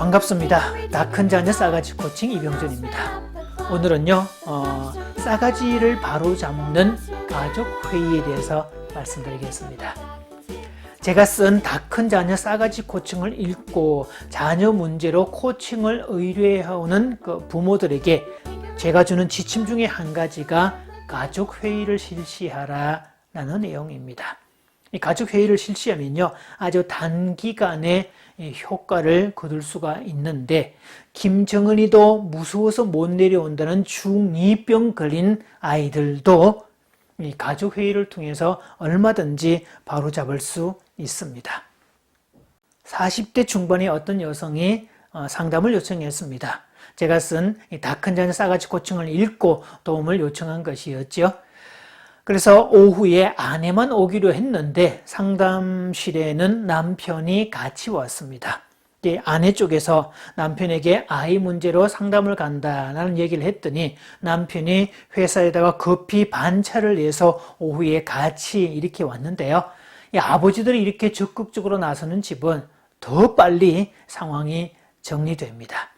반갑습니다. 다 큰 자녀 싸가지 코칭 이병준입니다. 오늘은요 싸가지를 바로잡는 가족회의에 대해서 말씀드리겠습니다. 제가 쓴 다 큰 자녀 싸가지 코칭을 읽고 자녀 문제로 코칭을 의뢰해오는 그 부모들에게 제가 주는 지침 중에 한 가지가 가족회의를 실시하라 라는 내용입니다. 이 가족회의를 실시하면요 아주 단기간에 효과를 거둘 수가 있는데, 김정은이도 무서워서 못 내려온다는 중2병 걸린 아이들도 이 가족회의를 통해서 얼마든지 바로잡을 수 있습니다. 40대 중반의 어떤 여성이 상담을 요청했습니다. 제가 쓴 다 큰 자녀 싸가지 코칭을 읽고 도움을 요청한 것이었죠. 그래서 오후에 아내만 오기로 했는데 상담실에는 남편이 같이 왔습니다. 아내 쪽에서 남편에게 아이 문제로 상담을 간다라는 얘기를 했더니 남편이 회사에다가 급히 반차를 내서 오후에 같이 이렇게 왔는데요. 아버지들이 이렇게 적극적으로 나서는 집은 더 빨리 상황이 정리됩니다.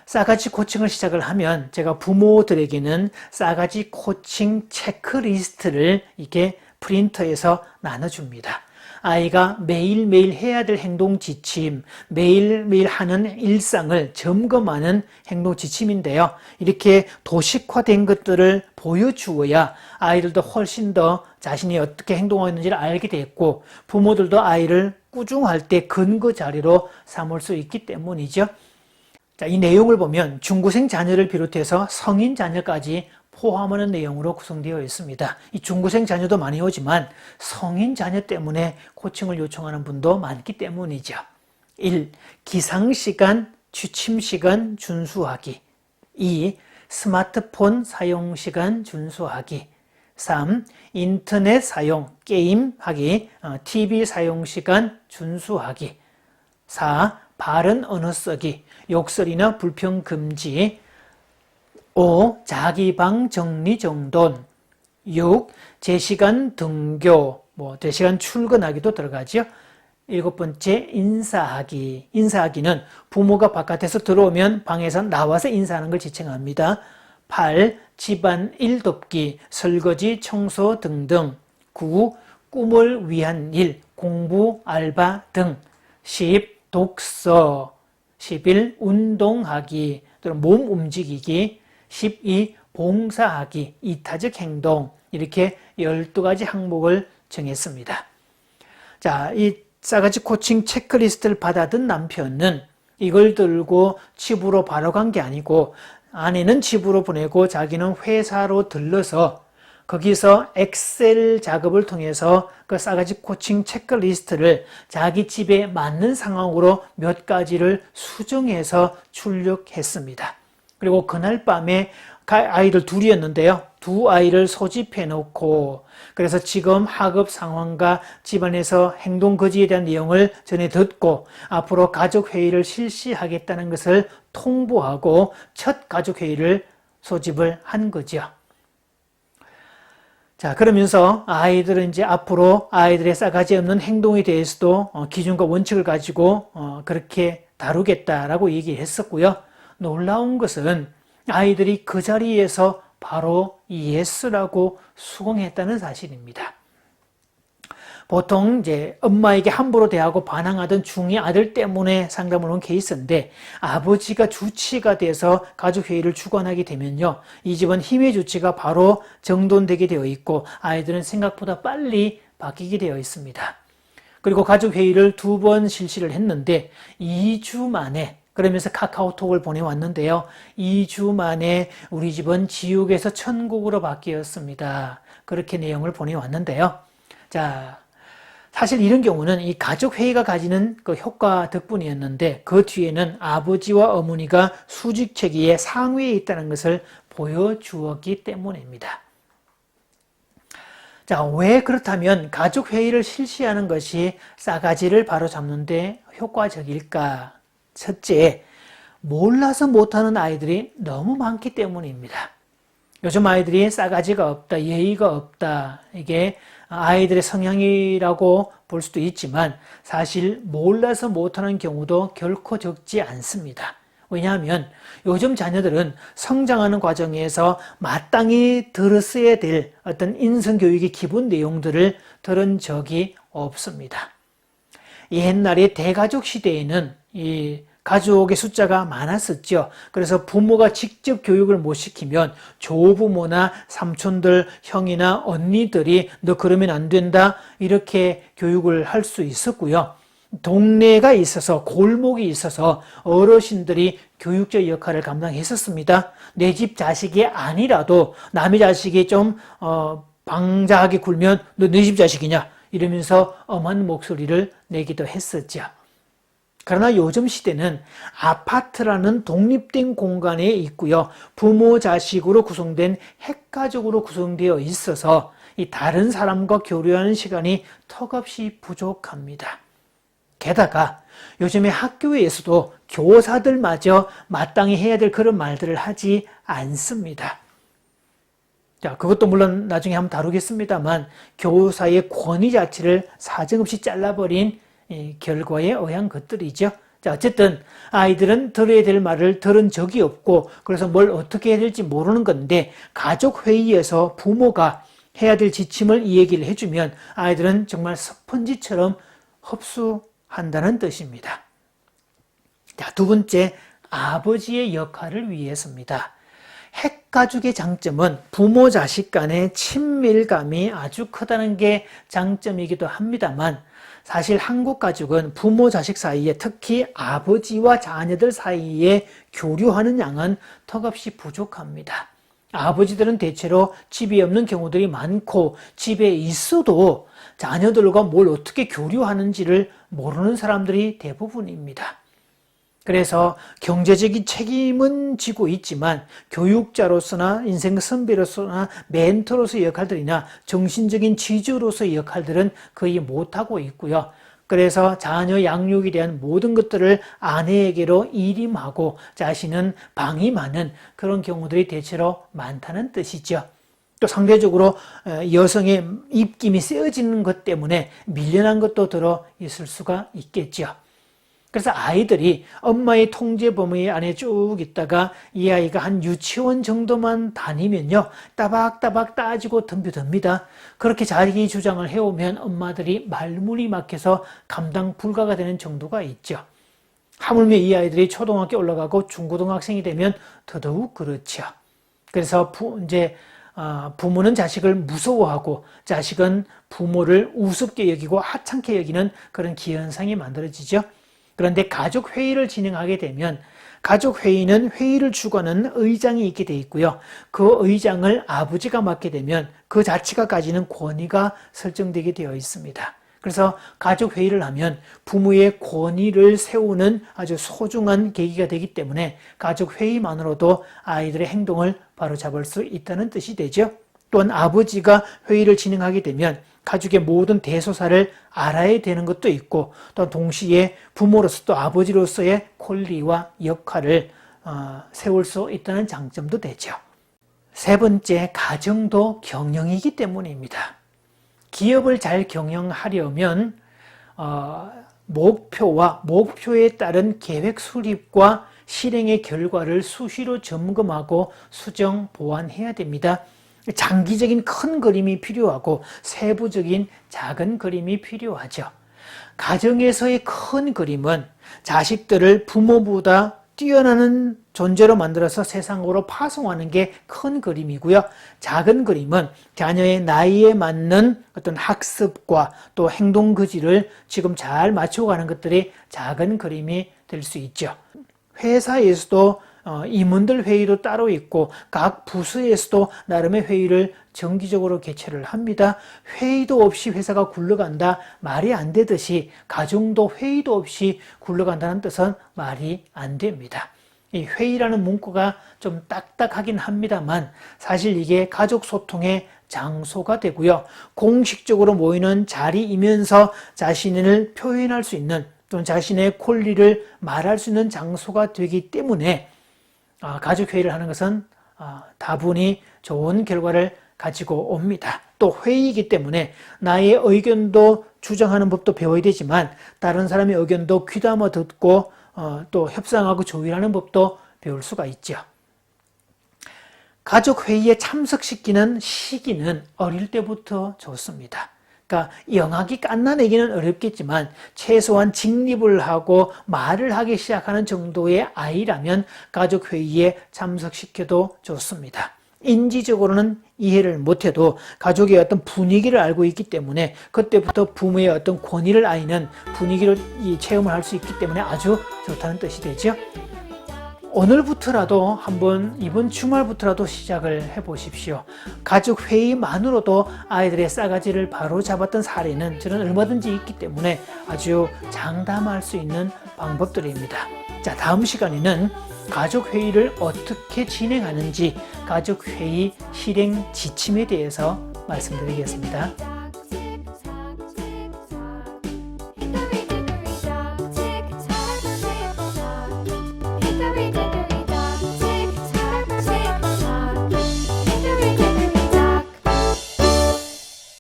싸가지 코칭을 시작을 하면 제가 부모들에게는 싸가지 코칭 체크리스트를 이렇게 프린터에서 나눠줍니다. 아이가 매일매일 해야 될 행동 지침, 매일매일 하는 일상을 점검하는 행동 지침인데요. 이렇게 도식화된 것들을 보여주어야 아이들도 훨씬 더 자신이 어떻게 행동하고 있는지를 알게 됐고, 부모들도 아이를 꾸중할 때 근거 자료로 삼을 수 있기 때문이죠. 자, 이 내용을 보면 중고생 자녀를 비롯해서 성인 자녀까지 포함하는 내용으로 구성되어 있습니다. 이 중고생 자녀도 많이 오지만 성인 자녀 때문에 코칭을 요청하는 분도 많기 때문이죠. 1. 기상시간, 취침시간 준수하기. 2. 스마트폰 사용시간 준수하기. 3. 인터넷 사용, 게임하기, TV 사용시간 준수하기. 4. 바른 언어 쓰기, 욕설이나 불평 금지. 5. 자기 방 정리정돈. 6. 제 시간 등교, 제 시간 출근하기도 들어가죠. 7번째, 인사하기. 인사하기는 부모가 바깥에서 들어오면 방에서 나와서 인사하는 걸 지칭합니다. 8. 집안일 돕기, 설거지, 청소 등등. 9. 꿈을 위한 일, 공부, 알바 등. 10. 독서. 11. 운동하기 또는 몸 움직이기. 12. 봉사하기, 이타적 행동. 이렇게 12가지 항목을 정했습니다. 자, 이 싸가지 코칭 체크리스트를 받아든 남편은 이걸 들고 집으로 바로 간 게 아니고 아내는 집으로 보내고 자기는 회사로 들러서 거기서 엑셀 작업을 통해서 그 싸가지 코칭 체크리스트를 자기 집에 맞는 상황으로 몇 가지를 수정해서 출력했습니다. 그리고 그날 밤에 아이들 둘이었는데요. 두 아이를 소집해 놓고, 그래서 지금 학업 상황과 집안에서 행동 거지에 대한 내용을 전해 듣고 앞으로 가족회의를 실시하겠다는 것을 통보하고 첫 가족회의를 소집을 한 거죠. 자, 그러면서 아이들은 이제 앞으로 아이들의 싸가지 없는 행동에 대해서도 기준과 원칙을 가지고 그렇게 다루겠다라고 얘기했었고요. 놀라운 것은 아이들이 그 자리에서 바로 예스라고 수긍했다는 사실입니다. 보통 이제 엄마에게 함부로 대하고 반항하던 중2 아들 때문에 상담을 온 케이스인데, 아버지가 주치가 돼서 가족회의를 주관하게 되면요, 이 집은 힘의 주치가 바로 정돈되게 되어 있고 아이들은 생각보다 빨리 바뀌게 되어 있습니다. 그리고 가족회의를 2번 실시를 했는데 2주 만에, 그러면서 카카오톡을 보내왔는데요, 2주 만에 우리 집은 지옥에서 천국으로 바뀌었습니다. 그렇게 내용을 보내왔는데요. 자, 사실 이런 경우는 이 가족회의가 가지는 그 효과 덕분이었는데, 그 뒤에는 아버지와 어머니가 수직체계의 상위에 있다는 것을 보여주었기 때문입니다. 자, 왜 그렇다면 가족회의를 실시하는 것이 싸가지를 바로잡는 데 효과적일까? 첫째, 몰라서 못하는 아이들이 너무 많기 때문입니다. 요즘 아이들이 싸가지가 없다, 예의가 없다, 이게 아이들의 성향이라고 볼 수도 있지만 사실 몰라서 못하는 경우도 결코 적지 않습니다. 왜냐하면 요즘 자녀들은 성장하는 과정에서 마땅히 들었어야 될 어떤 인성교육의 기본 내용들을 들은 적이 없습니다. 옛날에 대가족 시대에는 이 가족의 숫자가 많았었죠. 그래서 부모가 직접 교육을 못 시키면 조부모나 삼촌들, 형이나 언니들이 너 그러면 안 된다 이렇게 교육을 할 수 있었고요. 동네가 있어서 골목이 있어서 어르신들이 교육적 역할을 감당했었습니다. 내 집 자식이 아니라도 남의 자식이 좀 방자하게 굴면 너 내 집 자식이냐 이러면서 엄한 목소리를 내기도 했었죠. 그러나 요즘 시대는 아파트라는 독립된 공간에 있고요. 부모 자식으로 구성된 핵가족으로 구성되어 있어서 이 다른 사람과 교류하는 시간이 턱없이 부족합니다. 게다가 요즘에 학교에서도 교사들마저 마땅히 해야 될 그런 말들을 하지 않습니다. 자, 그것도 물론 나중에 한번 다루겠습니다만 교사의 권위 자체를 사정없이 잘라버린 결과에 의한 것들이죠. 자, 어쨌든 아이들은 들어야 될 말을 들은 적이 없고 그래서 뭘 어떻게 해야 될지 모르는 건데 가족회의에서 부모가 해야 될 지침을 이 얘기를 해주면 아이들은 정말 스펀지처럼 흡수한다는 뜻입니다. 자, 두 번째, 아버지의 역할을 위해서입니다. 핵가족의 장점은 부모 자식 간의 친밀감이 아주 크다는 게 장점이기도 합니다만 사실 한국 가족은 부모 자식 사이에 특히 아버지와 자녀들 사이에 교류하는 양은 턱없이 부족합니다. 아버지들은 대체로 집이 없는 경우들이 많고 집에 있어도 자녀들과 뭘 어떻게 교류하는지를 모르는 사람들이 대부분입니다. 그래서 경제적인 책임은 지고 있지만 교육자로서나 인생 선배로서나 멘토로서의 역할들이나 정신적인 지주로서의 역할들은 거의 못하고 있고요. 그래서 자녀 양육에 대한 모든 것들을 아내에게로 일임하고 자신은 방임하는 그런 경우들이 대체로 많다는 뜻이죠. 또 상대적으로 여성의 입김이 세어지는 것 때문에 밀려난 것도 들어 있을 수가 있겠죠. 그래서 아이들이 엄마의 통제 범위 안에 쭉 있다가 이 아이가 한 유치원 정도만 다니면요 따박따박 따지고 덤벼듭니다. 그렇게 자기 주장을 해오면 엄마들이 말문이 막혀서 감당 불가가 되는 정도가 있죠. 하물며 이 아이들이 초등학교 올라가고 중고등학생이 되면 더더욱 그렇죠. 그래서 부모는 자식을 무서워하고 자식은 부모를 우습게 여기고 하찮게 여기는 그런 기현상이 만들어지죠. 그런데 가족회의를 진행하게 되면 가족회의는 회의를 주관하는 의장이 있게 돼 있고요. 그 의장을 아버지가 맡게 되면 그 자체가 가지는 권위가 설정되게 되어 있습니다. 그래서 가족회의를 하면 부모의 권위를 세우는 아주 소중한 계기가 되기 때문에 가족회의만으로도 아이들의 행동을 바로잡을 수 있다는 뜻이 되죠. 또한 아버지가 회의를 진행하게 되면 가족의 모든 대소사를 알아야 되는 것도 있고 또 동시에 부모로서 또 아버지로서의 권리와 역할을 세울 수 있다는 장점도 되죠. 세 번째, 가정도 경영이기 때문입니다. 기업을 잘 경영하려면 목표에 따른 계획 수립과 실행의 결과를 수시로 점검하고 수정, 보완해야 됩니다. 장기적인 큰 그림이 필요하고 세부적인 작은 그림이 필요하죠. 가정에서의 큰 그림은 자식들을 부모보다 뛰어나는 존재로 만들어서 세상으로 파송하는 게 큰 그림이고요. 작은 그림은 자녀의 나이에 맞는 어떤 학습과 또 행동 그지를 지금 잘 맞춰가는 것들이 작은 그림이 될 수 있죠. 회사에서도 임원들 회의도 따로 있고 각 부서에서도 나름의 회의를 정기적으로 개최를 합니다. 회의도 없이 회사가 굴러간다 말이 안 되듯이 가정도 회의도 없이 굴러간다는 뜻은 말이 안 됩니다. 이 회의라는 문구가 좀 딱딱하긴 합니다만 사실 이게 가족 소통의 장소가 되고요. 공식적으로 모이는 자리이면서 자신을 표현할 수 있는 또는 자신의 권리를 말할 수 있는 장소가 되기 때문에 가족회의를 하는 것은 다분히 좋은 결과를 가지고 옵니다. 또 회의이기 때문에 나의 의견도 주장하는 법도 배워야 되지만 다른 사람의 의견도 귀담아 듣고 또 협상하고 조율하는 법도 배울 수가 있죠. 가족회의에 참석시키는 시기는 어릴 때부터 좋습니다. 그러니까 영악이 갓난애기는 어렵겠지만 최소한 직립을 하고 말을 하기 시작하는 정도의 아이라면 가족회의에 참석시켜도 좋습니다. 인지적으로는 이해를 못해도 가족의 어떤 분위기를 알고 있기 때문에 그때부터 부모의 어떤 권위를 아이는 분위기를 체험을 할 수 있기 때문에 아주 좋다는 뜻이 되죠. 오늘부터라도 한번 이번 주말부터라도 시작을 해보십시오. 가족 회의만으로도 아이들의 싸가지를 바로 잡았던 사례는 저는 얼마든지 있기 때문에 아주 장담할 수 있는 방법들입니다. 자, 다음 시간에는 가족 회의를 어떻게 진행하는지 가족 회의 실행 지침에 대해서 말씀드리겠습니다.